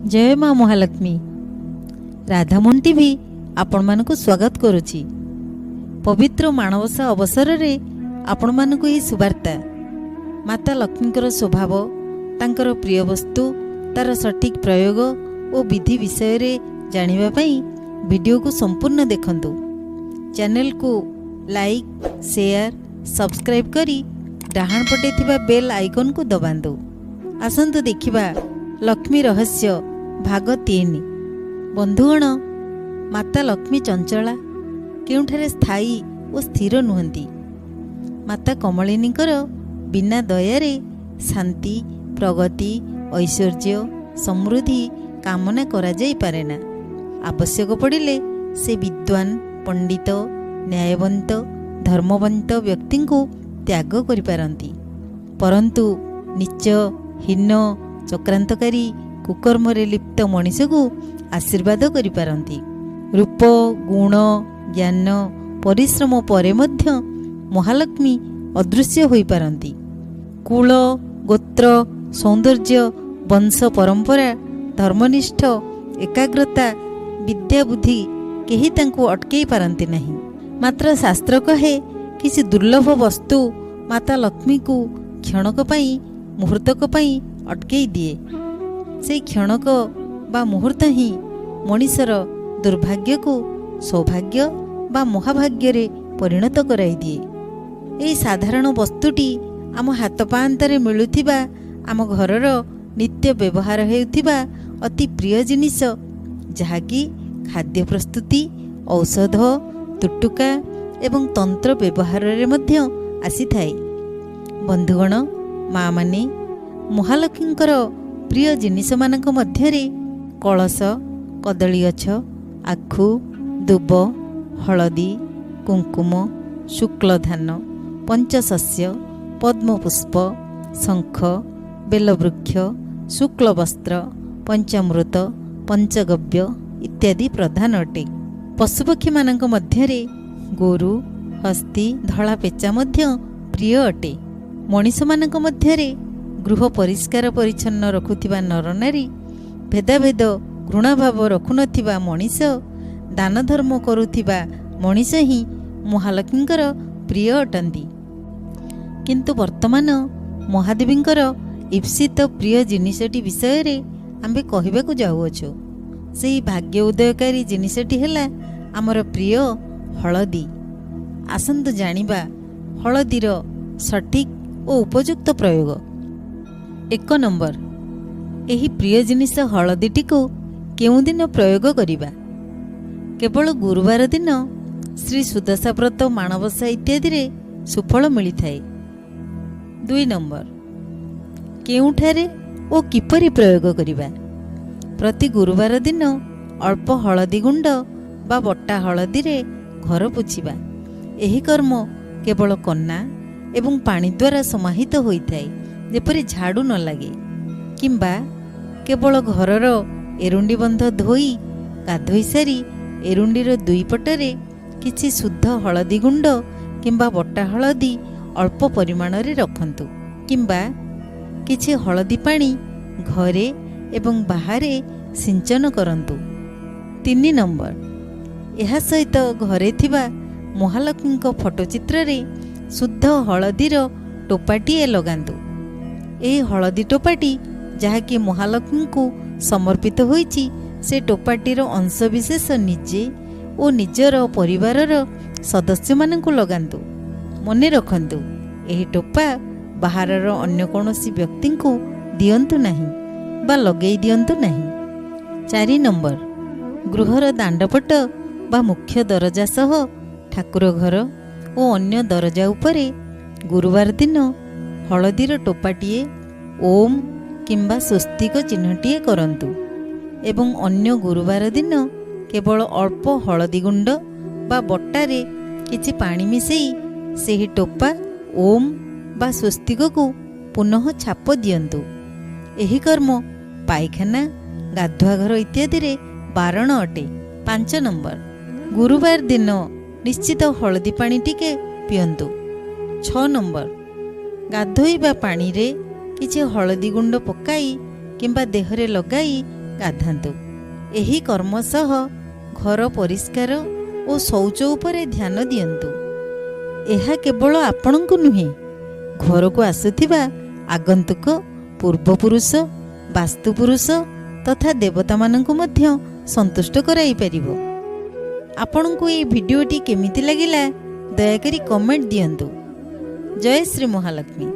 जय माँ महालक्ष्मी राधामोहन टीवी आपण मानकु स्वागत करुछि। पवित्र माणवसा अवसर रे आपण मानकु ही सुवार्ता माता लक्ष्मीकर स्वभाव तांकर प्रिय वस्तु तार सठिक प्रयोग और विधि विषय रे जानिबा पई वीडियो को संपूर्ण देखंतु। चैनल को लाइक शेयर सब्सक्राइब करी डाहाण पटे थिबा बेल आइकन को दबांतु। आसंतु देखिबा लक्ष्मी रहस्य भाग 3। बंधुगण, माता लक्ष्मी चंचला केउठारे स्थायी और स्थिर नुहंती। माता कमलिनीकर बिना दयारे शांति प्रगति ऐश्वर्य समृद्धि कामना करा जाई पारेना। आवश्यक पड़िले से विद्वान पंडित न्यायवंत धर्मवंत व्यक्ति को त्याग करि पारंती, परंतु नीच हीन चक्रांतकारी कुकर्मरे लिप्त मनीष को आशीर्वाद करि पारंती। रूप गुण ज्ञान परिश्रम परे मध्य महालक्ष्मी अदृश्य होई पारंती। कुल गोत्र सौंदर्य वंश परंपरा धर्मनिष्ठ एकाग्रता विद्या बुद्धि केही तांको अटकई पारंती नहीं। मात्र शास्त्र कहे किसी दुर्लभ वस्तु माता लक्ष्मी को क्षणक पई मुहूर्तक पई अटकई दिए। से क्षणक बा मुहूर्त ही मनीषर दुर्भाग्य को सौभाग्य बा महाभाग्य रे परिणत कराई दिए। यही साधारण वस्तुटी आम हाथ पांतरे मिलुथिबा आम घरर नित्य व्यवहार हेउथिबा अति प्रिय जिनिस, जहाँकि खाद्य प्रस्तुति औषध तुटुका एवं तंत्र व्यवहार रे मध्य आसी थाए। बंधुगण, माँ माने महालक्ष्मीकर प्रिय जिनिस मानक मध्यरे कलश कदली गछ आखु दुब हलदी कुंकुम शुक्ल धान पंचशस्य पद्मपुष्प शंख बेलवृक्ष शुक्ल वस्त्र पंचामृत पंचगव्य इत्यादि प्रधान अटे। पशुपक्षी मानक मध्यरे गोरु हस्ती धला पेचा मध्य प्रिय अटे। मनीष मानक मध्यरे गृह परिष्कार परिच्छन्न रखुथिबा नर नारी भेदाभेद घृणाभाव रखुनथिबा मनीष दान धर्म करुथिबा मनीष ही महालक्ष्मीकर प्रिय अटंती। किंतु वर्तमान महादेवींकर ईप्सित प्रिय जिनिसटी विषय रे आम्बे कहिबाकु जाउअछु। सेही भाग्य उदयकारी जिनिसटी हेला आमर प्रिय हलदी। आसंतु जानिबा हलदीर सठिक और उपयुक्त प्रयोग। 1 नंबर, एही प्रिय जिनिस हलदीटी को केउ दिन प्रयोग करिबा? केवल गुरुवार दिन श्री सुदशा व्रत माणवसा इत्यादि रे सुफल मिली थाए। 2 नंबर, केउठारे ओ किपरि प्रयोग करिबा? प्रति गुरुवार दिन अल्प हलदी गुंड बा बट्टा हलदी रे घर पोछिबा। एही कर्म केवल कन्ना एवं पानी द्वारा समाहित होइथाए, जेपरि झाड़ू न लगे। किंबा केवल घरर एरुंडी बंध धोई गाधोई सारी एरुंडीर दुई पटरे किछि शुद्ध हलदी गुंड किंबा बट्टा हलदी अल्प परिमाण रे रखंतु। किंबा किछि हलदी पानी घरे एवं बाहरे सिंचन करंतु। 3 नंबर, एहा सहित घरे थिबा महालक्ष्मी फोटोचित्र रे शुद्ध हलदीर टोपाटीए लगांतु। एही हलदी टोपाटी जहाँकि महालक्ष्मी को समर्पित होईची, से टोपाटीर अंश विशेष निजे और निजर परिवारर सदस्य मानकु लगांतु। मने रखंतु, एही टोपा बाहरर अन्य कोनोसी व्यक्ति को दियंतु नहीं बा लगेई दियंतु नहीं। 4 नंबर, गृहर दांडपट बा मुख्य दरजा सह ठाकुर घर और अन्य दरजा उपरे गुरुवार दिन हलदीर टोपाटीए ओम किंबा स्वस्तिक चिन्हटीए करंतु। एवं अन्य गुरुवार दिन केवल अल्प हलदी गुंड बा बट्टारे किछि पानी मिसेई सेही टोपा ओम बा स्वस्तिक को पुनः छाप दियंतु। एही कर्म पायखाना गाधुआ घर इत्यादि रे बारण अटे। 5 नंबर, गुरुवार दिन निश्चित हलदी पानी टिके पियंतु। 6 नंबर, गाधोइबा पानी रे किछि हलदी गुंड पकाई किंबा देहरे लगाई ଗାଧାନ୍ତୁ। ଏହି କର୍ମ ସହ ଘର ପରିଷ୍କାର ଓ ଶୌଚ ଉପରେ ଧ୍ୟାନ ଦିଅନ୍ତୁ। ଏହା କେବଳ ଆପଣଙ୍କୁ ନୁହେଁ, ଘରକୁ ଆସୁଥିବା ଆଗନ୍ତୁକ, ପୂର୍ବପୁରୁଷ, ବାସ୍ତୁପୁରୁଷ ତଥା ଦେବତାମାନଙ୍କୁ ମଧ୍ୟ ସନ୍ତୁଷ୍ଟ କରାଇପାରିବ। ଆପଣଙ୍କୁ ଏହି ଭିଡ଼ିଓଟି କେମିତି ଲାଗିଲା ଦୟାକରି କମେଣ୍ଟ ଦିଅନ୍ତୁ। ଜୟ ଶ୍ରୀ ମହାଲକ୍ଷ୍ମୀ।